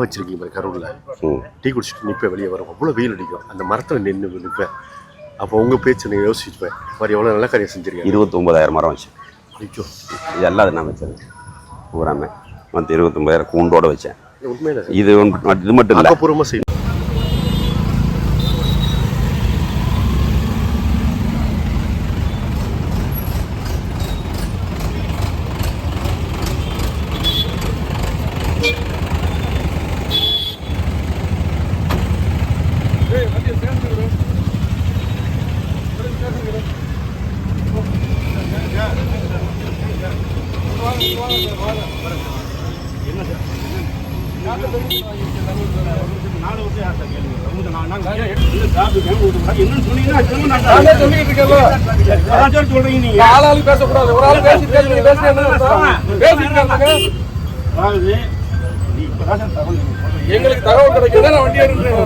வச்சிருக்கீங்க கரூர்ல டீ குடிச்சிட்டு நிற்பேன், வெளியே வரும் அவ்வளோ வெயில் அடிக்கும், அந்த மரத்தில் நின்று நிற்பேன். அப்போ உங்கள் பேச்சு நான் யோசிச்சுப்பேன், மாதிரி எவ்வளோ நல்ல காரியம் செஞ்சிருக்கேன். 29,000 மரம் வச்சேன். ஐயோ, இது எல்லாம் நான் வச்சது பூராமே மற்ற 29,000 கூண்டோட வச்சேன். உண்மையில இது மட்டும் இல்லை, பூர்வமாக செய்யும். எங்களுக்கு தகவல் கிடைக்கிறதா வண்டி எடுக்கிறேன்.